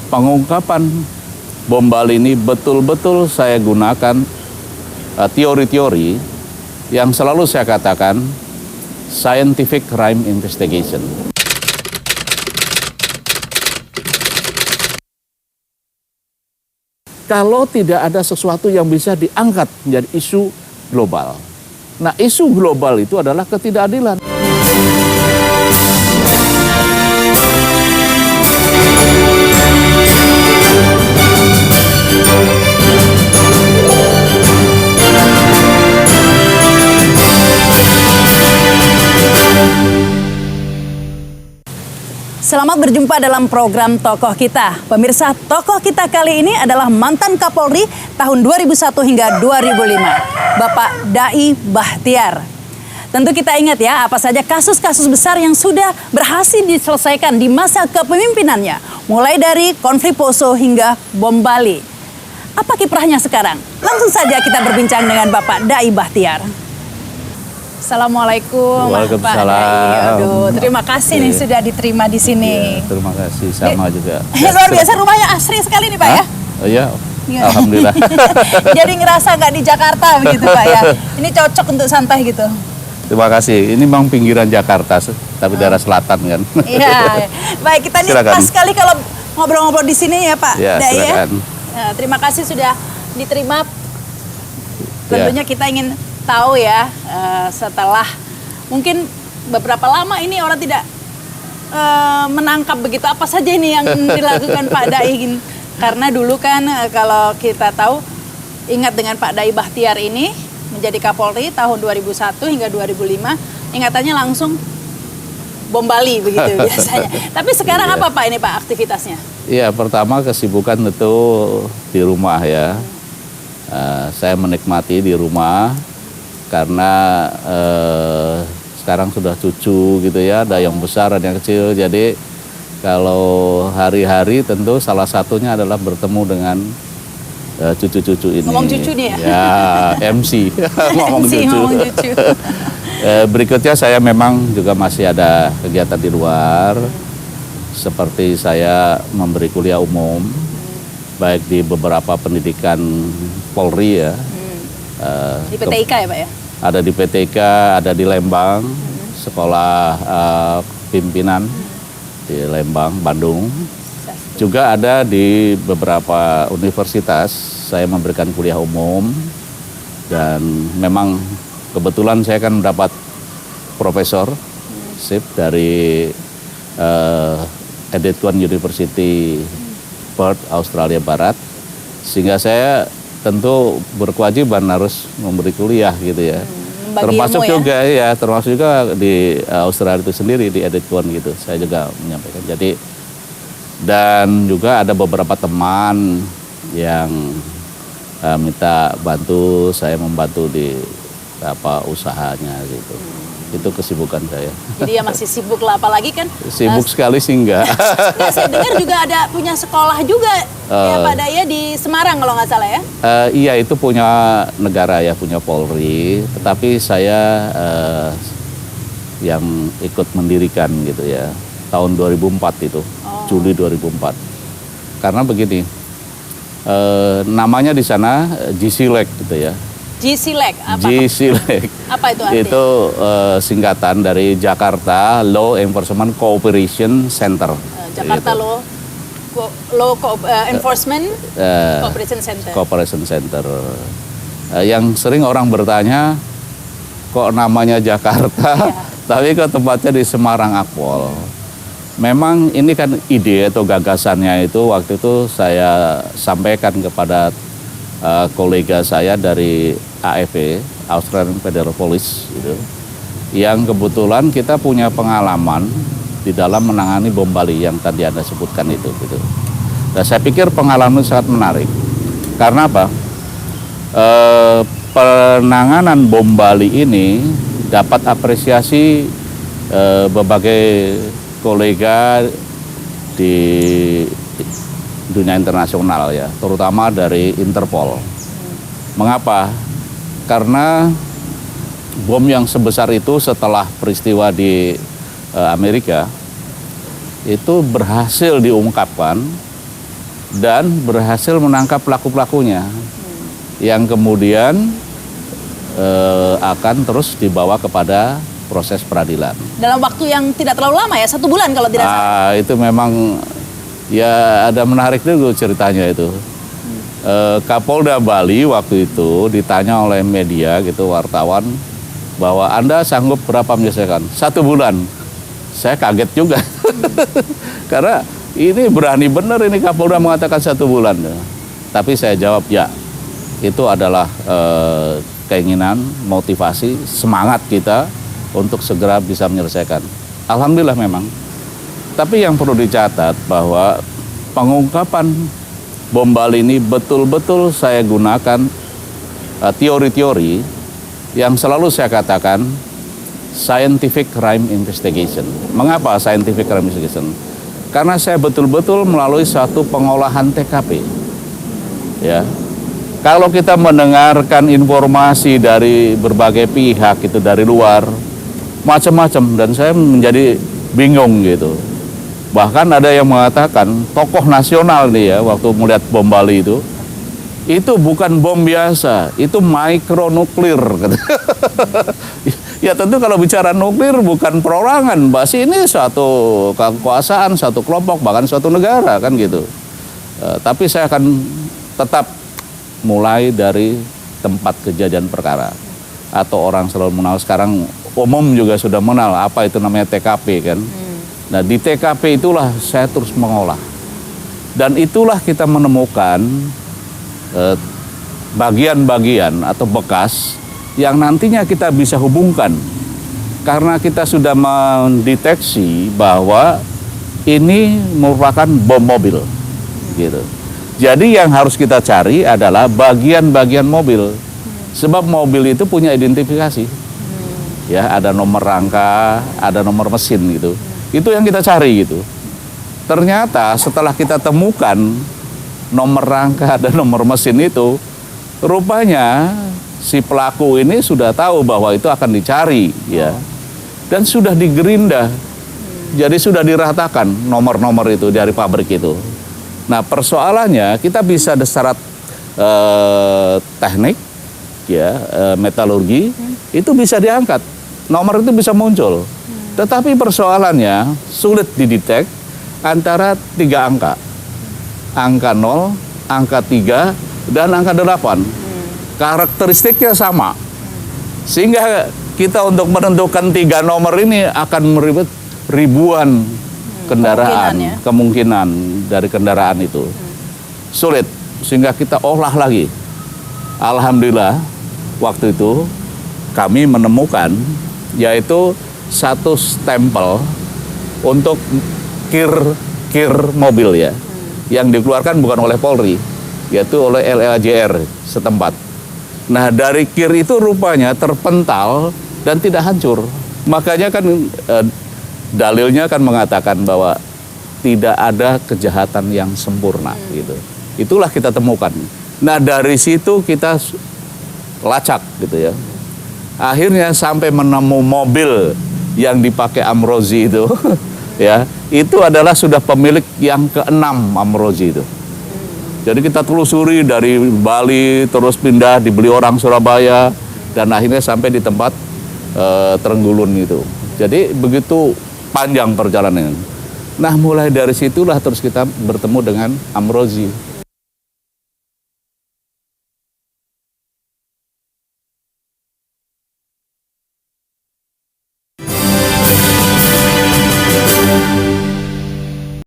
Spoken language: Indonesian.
pengungkapan bom Bali ini betul-betul saya gunakan teori-teori yang selalu saya katakan scientific crime investigation. Kalau tidak ada sesuatu yang bisa diangkat menjadi isu global. Nah, isu global itu adalah ketidakadilan. Selamat berjumpa dalam program Tokoh Kita. Pemirsa, Tokoh Kita kali ini adalah mantan Kapolri tahun 2001 hingga 2005, Bapak Dai Bahtiar. Tentu kita ingat ya, apa saja kasus-kasus besar yang sudah berhasil diselesaikan di masa kepemimpinannya, mulai dari konflik Poso hingga bom Bali. Apa kiprahnya sekarang? Langsung saja kita berbincang dengan Bapak Dai Bahtiar. Assalamualaikum, Pak Dai. Aduh, terima kasih nih sudah diterima di sini. Ya, terima kasih, sama juga. Luar biasa, rumahnya asri sekali nih Pak ya? Oh iya, alhamdulillah. Jadi ngerasa nggak di Jakarta begitu Pak ya? Ini cocok untuk santai gitu. Terima kasih. Ini memang pinggiran Jakarta, tapi daerah selatan kan. Iya. Baik, kita nih pas sekali kalau ngobrol-ngobrol di sini ya Pak Dai ya. Terima kasih sudah diterima. Tentunya kita ingin tahu ya, setelah mungkin beberapa lama ini orang tidak menangkap begitu apa saja ini yang dilakukan Pak Dai. Karena dulu kan kalau kita tahu, ingat dengan Pak Dai Bahtiar ini menjadi Kapolri tahun 2001 hingga 2005, ingatannya langsung bom Bali begitu biasanya. Tapi sekarang apa Pak ini Pak aktivitasnya? Iya, pertama kesibukan tentu di rumah ya. Saya menikmati di rumah karena sekarang sudah cucu gitu ya, ada yang besar, ada yang kecil. Jadi kalau hari-hari tentu salah satunya adalah bertemu dengan cucu-cucu ini. Ngomong cucu nih ya? Ya, MC. Ngomong cucu. Berikutnya saya memang juga masih ada kegiatan di luar. Seperti saya memberi kuliah umum, baik di beberapa pendidikan Polri ya. Di PTIK ya Pak ya? Ada di PTIK, ada di Lembang, sekolah pimpinan di Lembang, Bandung. Juga ada di beberapa universitas, saya memberikan kuliah umum. Dan memang kebetulan saya kan mendapat profesor dari Edith Cowan University, Perth, Australia Barat. Sehingga saya tentu berkewajiban harus memberi kuliah gitu ya. Termasuk juga ya, termasuk juga di Australia itu sendiri di Edith Cowan gitu. Saya juga menyampaikan. Jadi dan juga ada beberapa teman yang minta bantu, saya membantu di usahanya gitu. Itu kesibukan saya. Jadi ya masih sibuk lah, apalagi kan sibuk sekali sih enggak. Saya dengar juga ada punya sekolah juga ya Pak Dai di Semarang kalau nggak salah ya. Iya, itu punya negara ya, punya Polri, tetapi saya yang ikut mendirikan gitu ya tahun 2004 itu, Juli 2004. Karena begini, namanya di sana GCLEC gitu ya. GCLEC apa? GCLEC. Apa itu artinya? Itu singkatan dari Jakarta Law Enforcement Cooperation Center. Jakarta gitu. Enforcement Cooperation Center. Cooperation Center. Yang sering orang bertanya, kok namanya Jakarta, tapi kok tempatnya di Semarang Akpol. Memang ini kan ide atau gagasannya itu waktu itu saya sampaikan kepada kolega saya dari AFP, Australian Federal Police gitu, yang kebetulan kita punya pengalaman di dalam menangani bom Bali yang tadi Anda sebutkan itu gitu. Dan saya pikir pengalaman sangat menarik. Karena apa? Penanganan bom Bali ini dapat apresiasi berbagai kolega di dunia internasional ya, terutama dari Interpol. Mengapa? Karena bom yang sebesar itu setelah peristiwa di Amerika itu berhasil diungkapkan dan berhasil menangkap pelaku-pelakunya yang kemudian akan terus dibawa kepada proses peradilan. Dalam waktu yang tidak terlalu lama ya, 1 bulan kalau tidak salah. Itu memang ya ada menarik dulu ceritanya itu. Kapolda Bali waktu itu ditanya oleh media gitu, wartawan, bahwa Anda sanggup berapa menyelesaikan? 1 bulan. Saya kaget juga. Karena ini berani benar ini Kapolda mengatakan 1 bulan. Tapi saya jawab ya, itu adalah keinginan, motivasi, semangat kita untuk segera bisa menyelesaikan. Alhamdulillah memang. Tapi yang perlu dicatat bahwa pengungkapan bom Bali ini betul-betul saya gunakan teori-teori yang selalu saya katakan scientific crime investigation. Mengapa scientific crime investigation? Karena saya betul-betul melalui satu pengolahan TKP. Ya. Kalau kita mendengarkan informasi dari berbagai pihak itu dari luar, macam-macam, dan saya menjadi bingung gitu. Bahkan ada yang mengatakan tokoh nasional nih ya waktu melihat bom Bali itu bukan bom biasa, itu mikronuklir. Ya tentu kalau bicara nuklir bukan perorangan, Mbak, ini suatu kekuasaan, satu kelompok, bahkan suatu negara kan gitu. Tapi saya akan tetap mulai dari tempat kejadian perkara, atau orang selalu mengenal, sekarang umum juga sudah mengenal apa itu namanya TKP kan. Nah di TKP itulah saya terus mengolah, dan itulah kita menemukan bagian-bagian atau bekas yang nantinya kita bisa hubungkan, karena kita sudah mendeteksi bahwa ini merupakan bom mobil gitu. Jadi yang harus kita cari adalah bagian-bagian mobil. Sebab mobil itu punya identifikasi. Ya, ada nomor rangka, ada nomor mesin gitu. Itu yang kita cari gitu. Ternyata setelah kita temukan nomor rangka dan nomor mesin itu, rupanya si pelaku ini sudah tahu bahwa itu akan dicari ya. Dan sudah digerinda. Jadi sudah diratakan nomor-nomor itu dari pabrik itu. Nah persoalannya kita bisa secara teknik ya, metalurgi itu bisa diangkat, nomor itu bisa muncul. Tetapi persoalannya sulit didetek antara 3 angka. Angka 0, angka 3, dan angka 8. Karakteristiknya sama. Sehingga kita untuk menentukan 3 nomor ini akan meribet ribuan kendaraan, kemungkinan dari kendaraan itu sulit, sehingga kita olah lagi. Alhamdulillah waktu itu kami menemukan yaitu satu stempel untuk kir mobil ya, yang dikeluarkan bukan oleh Polri, yaitu oleh LLJR setempat. Nah dari kir itu rupanya terpental dan tidak hancur. Makanya kan dalilnya kan mengatakan bahwa tidak ada kejahatan yang sempurna gitu. Itulah kita temukan. Nah dari situ kita lacak gitu ya. Akhirnya sampai menemu mobil yang dipakai Amrozi itu ya, itu adalah sudah pemilik yang ke-6 Amrozi itu. Jadi kita telusuri dari Bali terus pindah dibeli orang Surabaya dan akhirnya sampai di tempat Trenggulun itu. Jadi begitu panjang perjalanan. Nah mulai dari situlah terus kita bertemu dengan Amrozi.